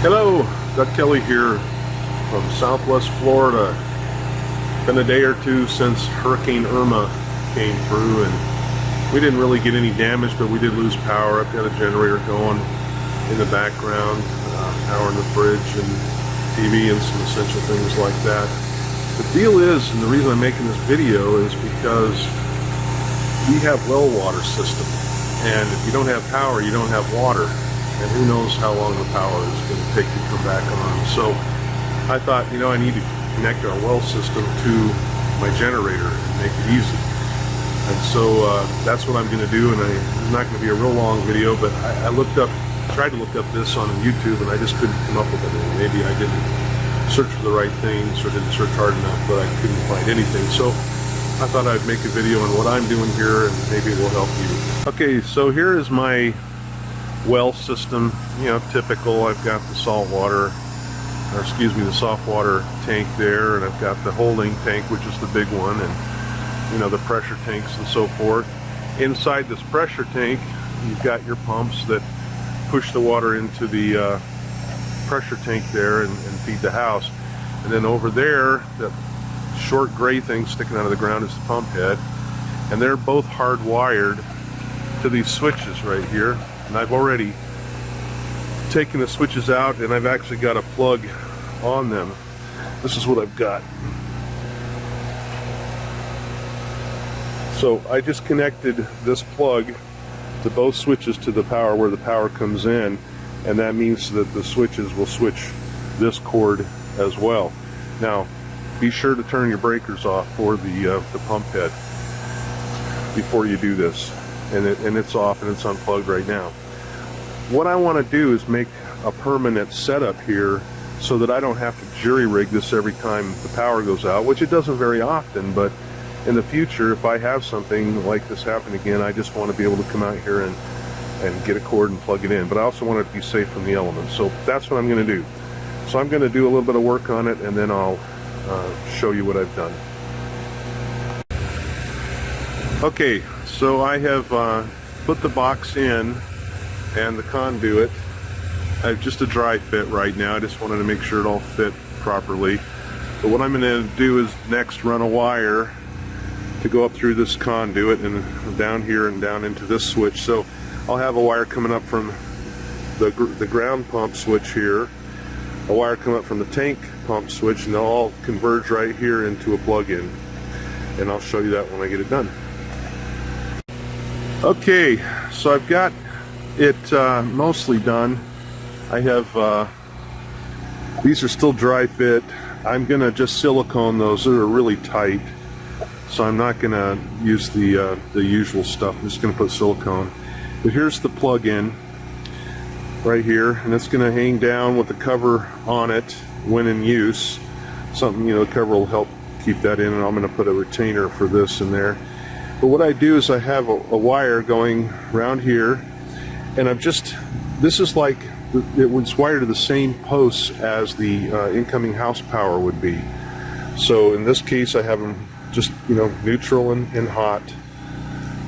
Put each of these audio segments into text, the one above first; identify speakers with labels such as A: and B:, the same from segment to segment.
A: Hello, Doug Kelly here from Southwest Florida. Been a day or two since Hurricane Irma came through, and we didn't really get any damage, but we did lose power. I've got a generator going in the background, power in the fridge and TV and some essential things like that. The deal is, and the reason I'm making this video is because we have well water system, and if you don't have power, you don't have water. And who knows how long the power is going to take to come back on. So I thought, I need to connect our well system to my generator and make it easy. And so that's what I'm going to do. And it's not going to be a real long video, but I tried to look up this on YouTube, and I just couldn't come up with anything. Maybe I didn't search for the right things or didn't search hard enough, but I couldn't find anything. So I thought I'd make a video on what I'm doing here, and maybe it will help you. Okay, so here is my well system, typical. I've got the soft water tank there, and I've got the holding tank, which is the big one, and the pressure tanks and so forth. Inside this pressure tank, you've got your pumps that push the water into the pressure tank there and feed the house. And then over there, that short gray thing sticking out of the ground is the pump head, and they're both hardwired to these switches right here. And I've already taken the switches out, and I've actually got a plug on them. This is what I've got. So I just connected this plug to both switches to the power where the power comes in, and that means that the switches will switch this cord as well. Now, be sure to turn your breakers off for the pump head before you do this. And it's off and it's unplugged right now. What I want to do is make a permanent setup here so that I don't have to jury rig this every time the power goes out, which it doesn't very often, but in the future, if I have something like this happen again, I just want to be able to come out here and get a cord and plug it in. But I also want it to be safe from the elements. So that's what I'm going to do. So I'm going to do a little bit of work on it, and then I'll show you what I've done. Okay, so I have put the box in and the conduit. I have just a dry fit right now. I just wanted to make sure it all fit properly. But what I'm going to do is next run a wire to go up through this conduit and down here and down into this switch. So I'll have a wire coming up from the ground pump switch here, a wire coming up from the tank pump switch, and they'll all converge right here into a plug-in. And I'll show you that when I get it done. Okay, so I've got it mostly done. I have these are still dry fit. I'm gonna just silicone those. They're really tight, so I'm not gonna use the usual stuff. I'm just gonna put silicone. But here's the plug-in right here, and it's gonna hang down with the cover on it when in use. Something, the cover will help keep that in, and I'm gonna put a retainer for this in there. But what I do is I have a wire going around here, and this is like, it was wired to the same posts as the incoming house power would be. So in this case, I have them just, neutral and hot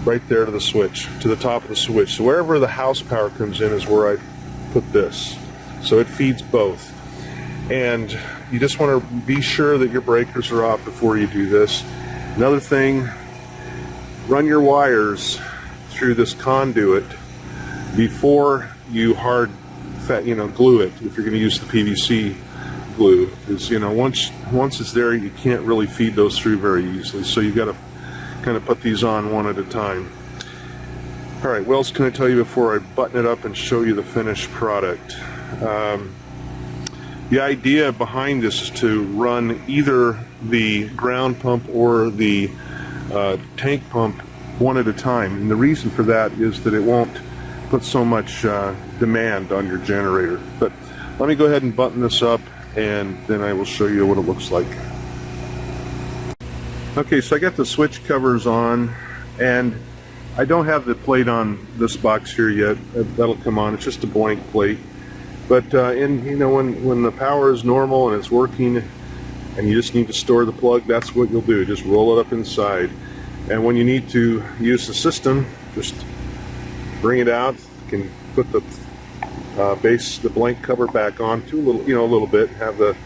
A: right there to the switch, to the top of the switch. So wherever the house power comes in is where I put this. So it feeds both. And you just want to be sure that your breakers are off before you do this. Another thing, run your wires through this conduit before you glue it, if you're going to use the PVC glue. Because once it's there, you can't really feed those through very easily. So you've got to kind of put these on one at a time. All right, what else can I tell you before I button it up and show you the finished product? The idea behind this is to run either the ground pump or the tank pump one at a time, and the reason for that is that it won't put so much demand on your generator. But let me go ahead and button this up, and then I will show you what it looks like. Okay, so I got the switch covers on, and I don't have the plate on this box here yet. That'll come on. It's just a blank plate. But when the power is normal and it's working, and you just need to store the plug, that's what you'll do. Just roll it up inside. And when you need to use the system, just bring it out. You can put the base the blank cover back on to a little bit, have the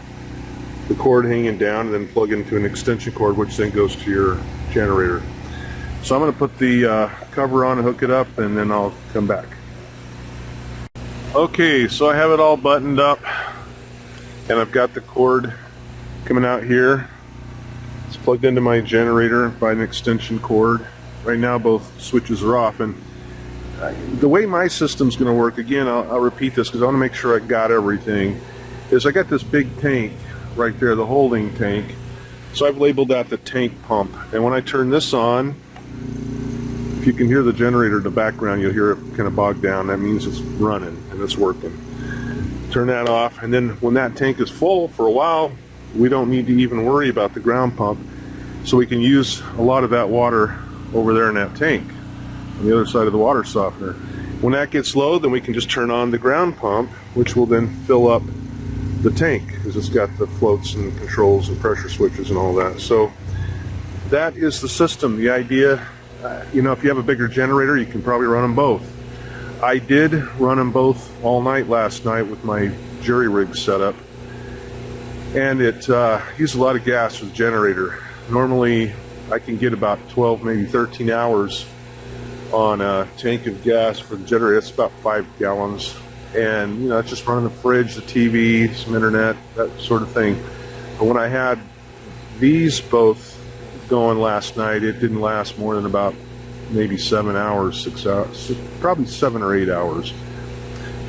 A: cord hanging down, and then plug into an extension cord, which then goes to your generator. So I'm going to put the cover on and hook it up, and then I'll come back. Okay, so I have it all buttoned up, and I've got the cord coming out here. It's plugged into my generator by an extension cord. Right now both switches are off, and the way my system's going to work, again, I'll repeat this because I want to make sure I got everything, is I got this big tank right there, the holding tank. So I've labeled that the tank pump, and when I turn this on, if you can hear the generator in the background, you'll hear it kind of bog down. That means it's running and it's working. Turn that off, and then when that tank is full for a while, we don't need to even worry about the ground pump, so we can use a lot of that water over there in that tank on the other side of the water softener. When that gets low, then we can just turn on the ground pump, which will then fill up the tank because it's got the floats and controls and pressure switches and all that. So that is the system. The idea, if you have a bigger generator, you can probably run them both. I did run them both all night last night with my jury rig setup, and it used a lot of gas for the generator. Normally I can get about 12, maybe 13 hours on a tank of gas for the generator. It's about 5 gallons, and it's just running the fridge, the TV, some internet, that sort of thing. But when I had these both going last night, it didn't last more than about maybe 7 hours, 6 hours, probably 7 or 8 hours.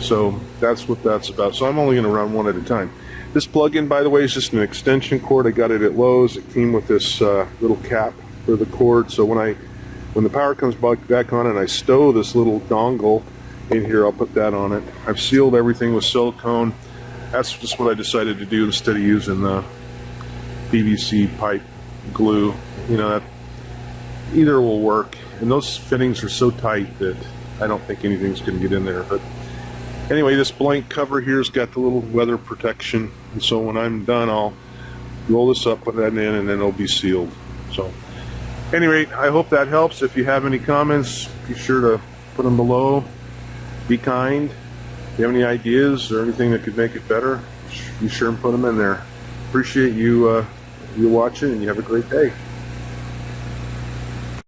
A: So that's what that's about. So I'm only going to run one at a time. This plug-in, by the way, is just an extension cord. I got it at Lowe's. It came with this little cap for the cord. So when the power comes back on and I stow this little dongle in here, I'll put that on it. I've sealed everything with silicone. That's just what I decided to do instead of using the PVC pipe glue. That either will work, and those fittings are so tight that I don't think anything's going to get in there. But anyway, this blank cover here's got the little weather protection, and so when I'm done, I'll roll this up, put that in, and then it'll be sealed. So anyway, I hope that helps. If you have any comments, be sure to put them below. Be kind. If you have any ideas or anything that could make it better, be sure and put them in there. Appreciate you watching, and you have a great day.